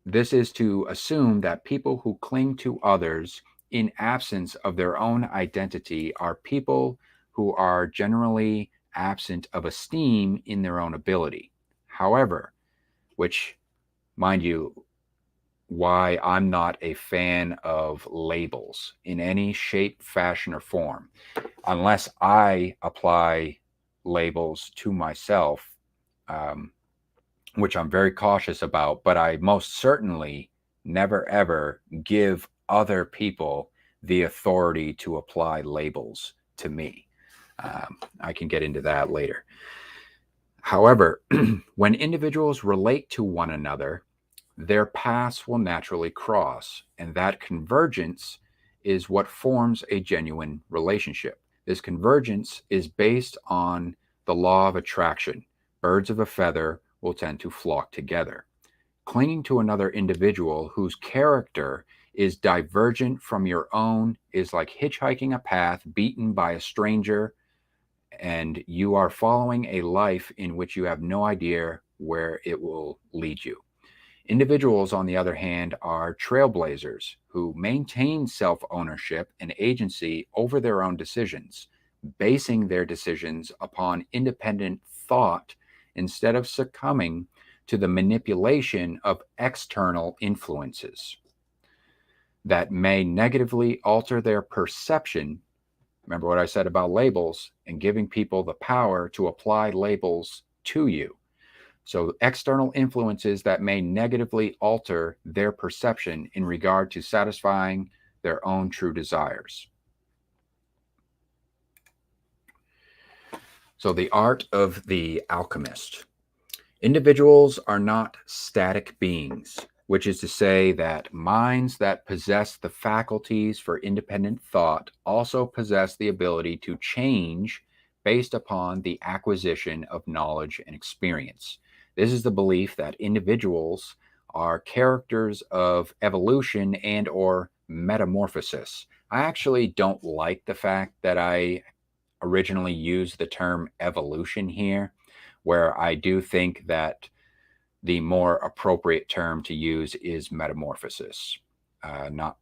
this is to assume that people who cling to others in absence of their own identity are people who are generally absent of esteem in their own ability. However, which, mind you, why I'm not a fan of labels in any shape, fashion, or form, unless I apply labels to myself, which I'm very cautious about, but I most certainly never ever give other people the authority to apply labels to me. I can get into that later. However, when individuals relate to one another, their paths will naturally cross, and that convergence is what forms a genuine relationship. This convergence is based on the law of attraction. Birds of a feather will tend to flock together. Clinging to another individual whose character is divergent from your own is like hitchhiking a path beaten by a stranger, and you are following a life in which you have no idea where it will lead you. Individuals, on the other hand, are trailblazers who maintain self-ownership and agency over their own decisions, basing their decisions upon independent thought instead of succumbing to the manipulation of external influences that may negatively alter their perception. Remember what I said about labels and giving people the power to apply labels to you. So external influences that may negatively alter their perception in regard to satisfying their own true desires. So the art of the alchemist. Individuals are not static beings, which is to say that minds that possess the faculties for independent thought also possess the ability to change based upon the acquisition of knowledge and experience. This is the belief that individuals are characters of evolution and or metamorphosis. I actually don't like the fact that I originally used the term evolution here, where I do think that the more appropriate term to use is metamorphosis, not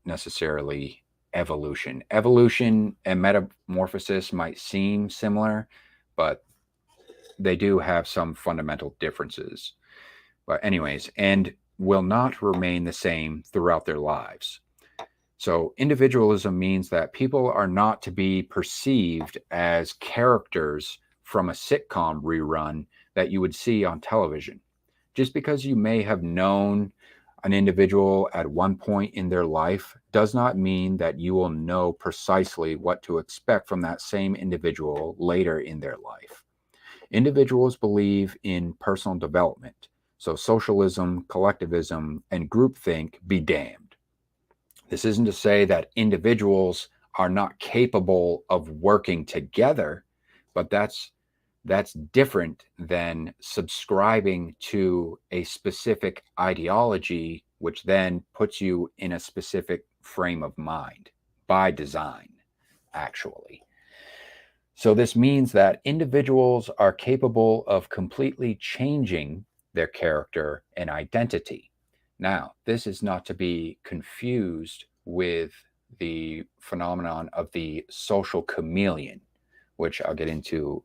necessarily evolution. Evolution and metamorphosis might seem similar, but they do have some fundamental differences. But anyways, and will not remain the same throughout their lives. So individualism means that people are not to be perceived as characters from a sitcom rerun that you would see on television. Just because you may have known an individual at one point in their life does not mean that you will know precisely what to expect from that same individual later in their life. Individuals believe in personal development, so socialism, collectivism, and groupthink be damned. This isn't to say that individuals are not capable of working together, but that's different than subscribing to a specific ideology, which then puts you in a specific frame of mind by design, actually. So this means that individuals are capable of completely changing their character and identity. Now, this is not to be confused with the phenomenon of the social chameleon, which I'll get into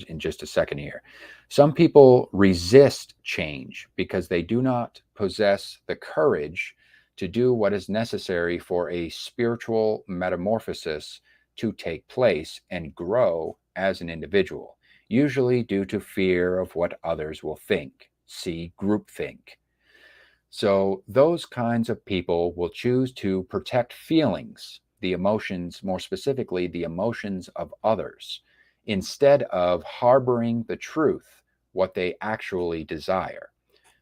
in just a second here. Some people resist change because they do not possess the courage to do what is necessary for a spiritual metamorphosis to take place and grow as an individual, usually due to fear of what others will think. See groupthink. So those kinds of people will choose to protect feelings, the emotions, more specifically, the emotions of others, instead of harboring the truth, what they actually desire,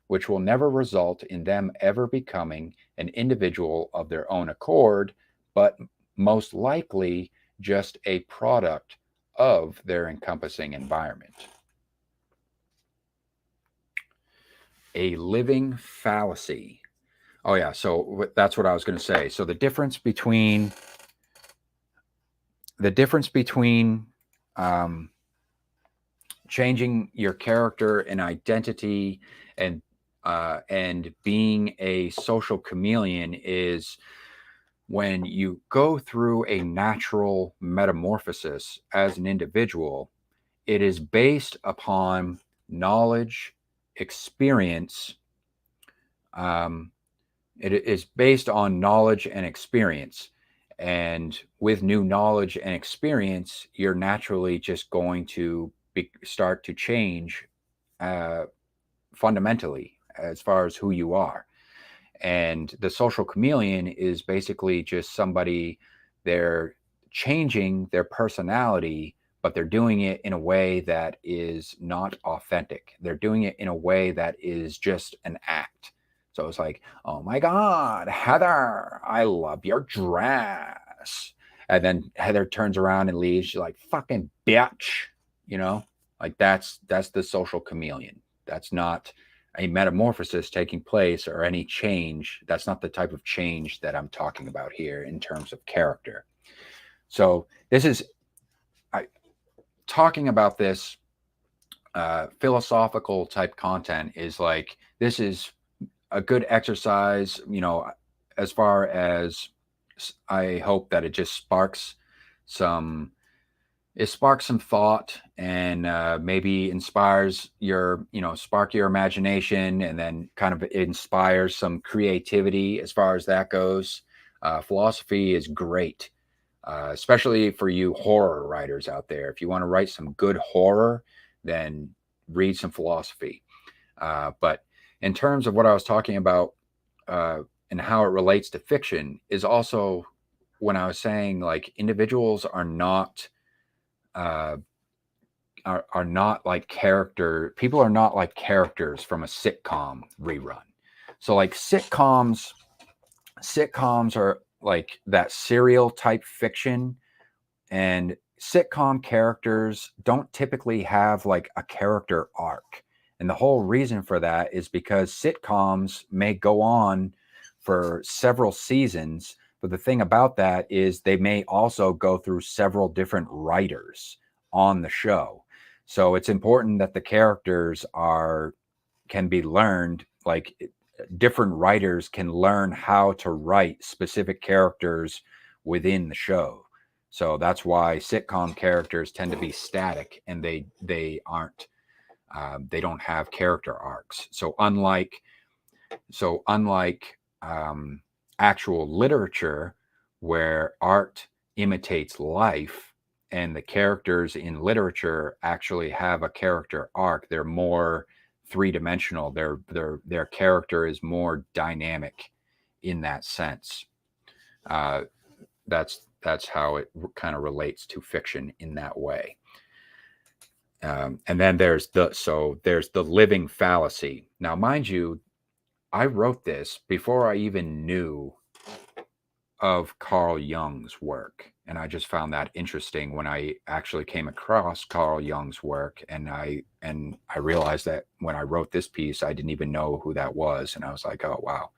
which will never result in them ever becoming an individual of their own accord, but most likely just a product of their encompassing environment. A living fallacy. Oh yeah, so that's what I was going to say. So the difference between changing your character and identity and being a social chameleon is when you go through a natural metamorphosis as an individual, it is based upon knowledge, experience, it is based on knowledge and experience. And with new knowledge and experience, you're naturally just going to start to change fundamentally as far as who you are. And the social chameleon is basically just somebody, they're changing their personality, but they're doing it in a way that is not authentic. They're doing it in a way that is just an act. So it's like, oh my God, Heather, I love your dress. And then Heather turns around and leaves. She's like, fucking bitch. You know, like that's the social chameleon. That's not a metamorphosis taking place or any change. That's not the type of change that I'm talking about here in terms of character. So this is talking about this philosophical type content is like, this is a good exercise, you know, as far as I hope that it just sparks some thought and maybe inspires your, you know, spark your imagination, and then kind of inspires some creativity as far as that goes. Philosophy is great, especially for you horror writers out there. If you want to write some good horror, then read some philosophy. But in terms of what I was talking about and how it relates to fiction, is also when I was saying, like, individuals are not not like people are not like characters from a sitcom rerun. So like sitcoms are like that serial type fiction, and sitcom characters don't typically have like a character arc. And the whole reason for that is because sitcoms may go on for several seasons, but the thing about that is they may also go through several different writers on the show. So it's important that the characters can be learned, like different writers can learn how to write specific characters within the show. So that's why sitcom characters tend to be static, and they aren't they don't have character arcs. So unlike actual literature, where art imitates life and the characters in literature actually have a character arc, they're more three-dimensional. Their character is more dynamic in that sense. That's how it kind of relates to fiction in that way. And then there's the living fallacy. Now, mind you, I wrote this before I even knew of Carl Jung's work, and I just found that interesting when I actually came across Carl Jung's work, and I realized that when I wrote this piece, I didn't even know who that was, and I was like, oh wow,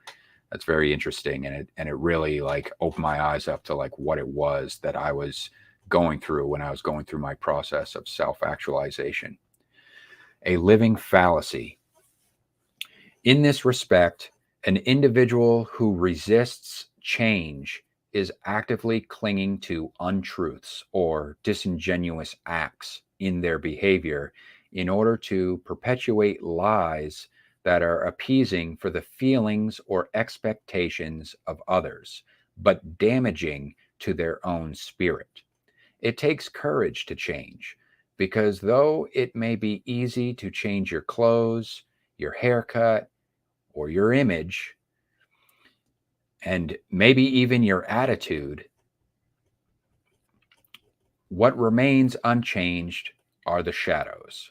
that's very interesting, and it really like opened my eyes up to like what it was that I was going through when I was going through my process of self-actualization. A living fallacy. In this respect, an individual who resists change is actively clinging to untruths or disingenuous acts in their behavior in order to perpetuate lies that are appeasing for the feelings or expectations of others, but damaging to their own spirit. It takes courage to change, because though it may be easy to change your clothes, your haircut, or your image, and maybe even your attitude, what remains unchanged are the shadows.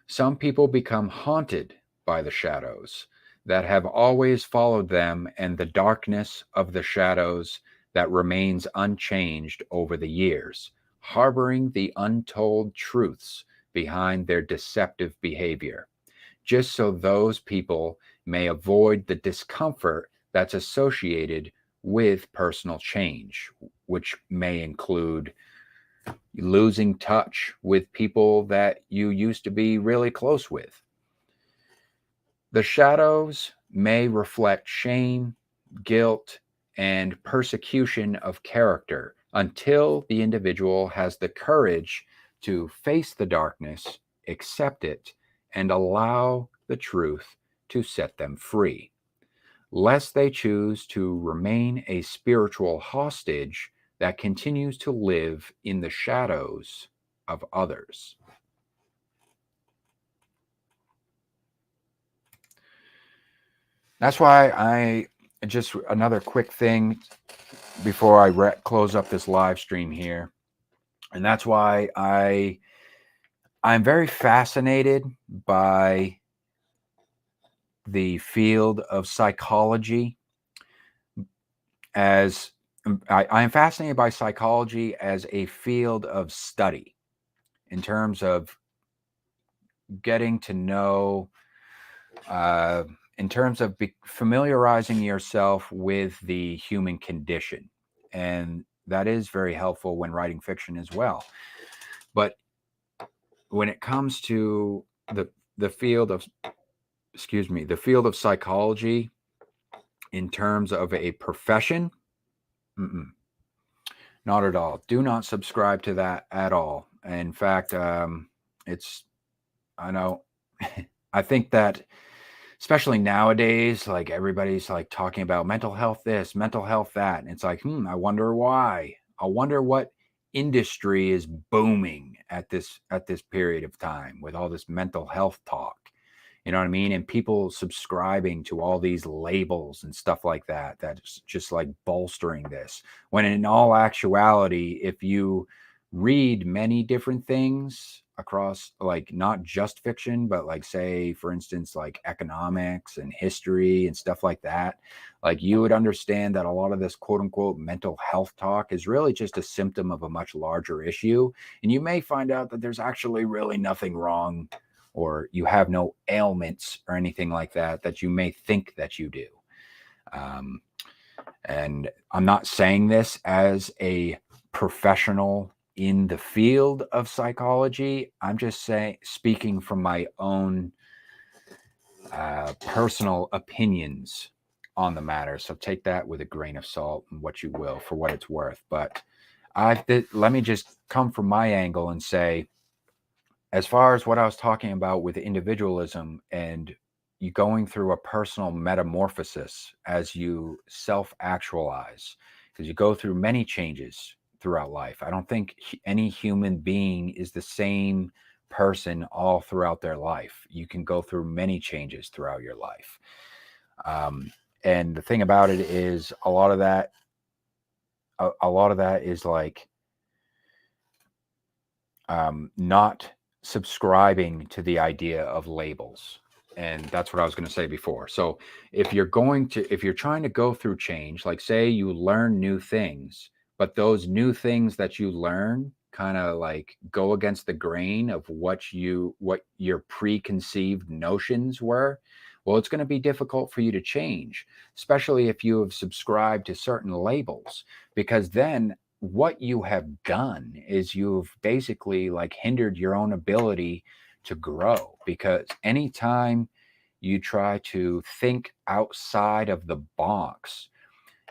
Some people become haunted by the shadows that have always followed them, and the darkness of the shadows that remains unchanged over the years, harboring the untold truths behind their deceptive behavior, just so those people may avoid the discomfort that's associated with personal change, which may include losing touch with people that you used to be really close with. The shadows may reflect shame, guilt, and persecution of character until the individual has the courage to face the darkness, accept it, and allow the truth to set them free. lest they choose to remain a spiritual hostage that continues to live in the shadows of others. That's why just another quick thing before I close up this live stream here. And that's why I'm very fascinated by the field of psychology as I am fascinated by psychology as a field of study in terms of getting to know, in terms of familiarizing yourself with the human condition. And that is very helpful when writing fiction as well. But when it comes to the field of, the field of psychology in terms of a profession, not at all. Do not subscribe to that at all. In fact, I know, I think that especially nowadays, like everybody's like talking about mental health this, mental health that. And it's like, I wonder why. I wonder what industry is booming at this period of time with all this mental health talk. You know what I mean? And people subscribing to all these labels and stuff like that, that's just like bolstering this. When in all actuality, if you read many different things across, like not just fiction, but like say, for instance, like economics and history and stuff like that, like you would understand that a lot of this quote unquote mental health talk is really just a symptom of a much larger issue. And you may find out that there's actually really nothing wrong, or you have no ailments or anything like that you may think that you do. And I'm not saying this as a professional in the field of psychology. I'm just speaking from my own personal opinions on the matter. So take that with a grain of salt and what you will for what it's worth. But let me just come from my angle and say, as far as what I was talking about with individualism and you going through a personal metamorphosis as you self-actualize, because you go through many changes throughout life. I don't think any human being is the same person all throughout their life. You can go through many changes throughout your life. And the thing about it is a lot of that is like not subscribing to the idea of labels. And that's what I was going to say before. So if you're trying to go through change, like say you learn new things, but those new things that you learn kind of like go against the grain of what your preconceived notions were, well, it's going to be difficult for you to change, especially if you have subscribed to certain labels, because then what you have done is you've basically like hindered your own ability to grow. Because anytime you try to think outside of the box,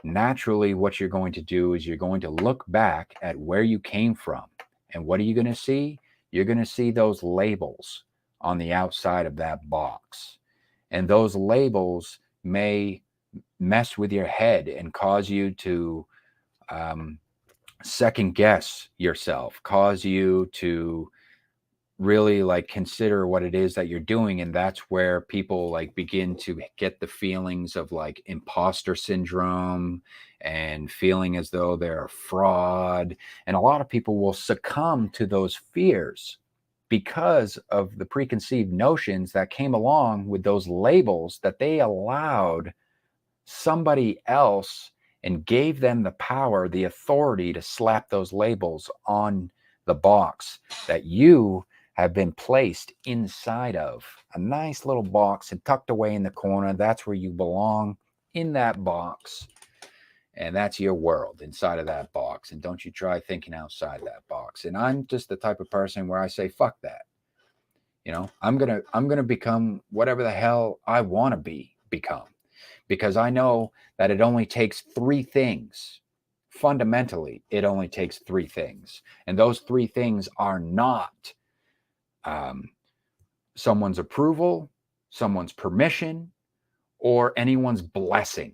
naturally what you're going to do is you're going to look back at where you came from. And what are you going to see? You're going to see those labels on the outside of that box. And those labels may mess with your head and cause you to second guess yourself, cause you to really like consider what it is that you're doing. And that's where people like begin to get the feelings of like imposter syndrome and feeling as though they're a fraud. And a lot of people will succumb to those fears because of the preconceived notions that came along with those labels that they allowed somebody else and gave them the power, the authority to slap those labels on the box that you have been placed inside of. A nice little box and tucked away in the corner. That's where you belong, in that box. And that's your world inside of that box. And don't you try thinking outside that box. And I'm just the type of person where I say, fuck that. You know, I'm gonna become whatever the hell I want to become. Because I know that it only takes three things. Fundamentally, it only takes three things. And those three things are not someone's approval, someone's permission, or anyone's blessing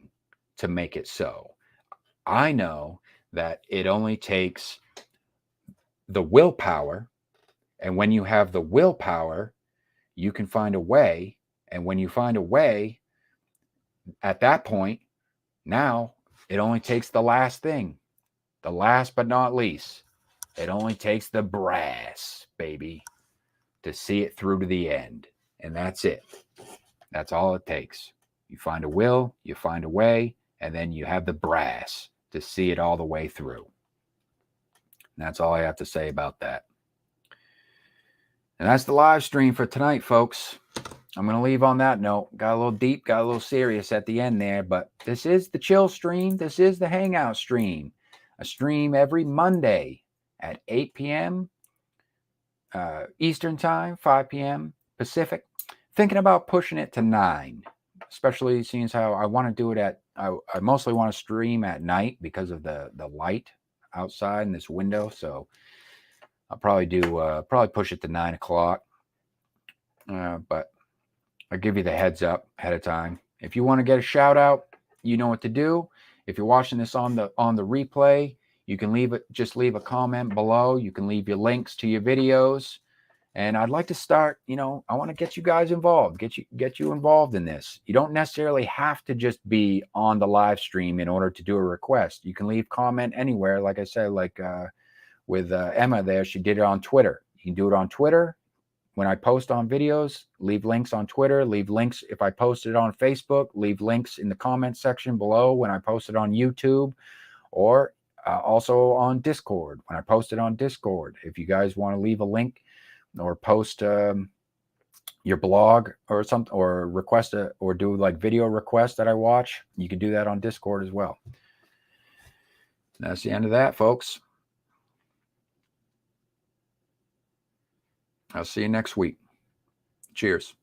to make it so. I know that it only takes the willpower, and when you have the willpower, you can find a way. And when you find a way, at that point, now it only takes the last thing, the last but not least. It only takes the brass, baby, to see it through to the end. And that's it. That's all it takes. You find a will, you find a way, and then you have the brass to see it all the way through. And that's all I have to say about that. And that's the live stream for tonight, folks. I'm going to leave on that note. Got a little deep, got a little serious at the end there, but this is the chill stream. This is the hangout stream. A stream every Monday at 8 p.m. Eastern time, 5 p.m. Pacific. Thinking about pushing it to 9, especially seeing as how I want to do it at, I mostly want to stream at night because of the light outside in this window. So I'll probably push it to 9 o'clock. But I'll give you the heads up ahead of time. If you want to get a shout out, you know what to do. If you're watching this on the replay, you can just leave a comment below. You can leave your links to your videos. And I'd like to start, I want to get you guys involved, get you involved in this. You don't necessarily have to just be on the live stream in order to do a request. You can leave comment anywhere. Like I said, with Emma there, she did it on Twitter. You can do it on Twitter. When I post on videos, leave links on Twitter, leave links if I post it on Facebook, leave links in the comment section below when I post it on YouTube, or also on Discord, when I post it on Discord. If you guys want to leave a link or post your blog or something, or request or do like video requests that I watch, you can do that on Discord as well. That's the end of that, folks. I'll see you next week. Cheers.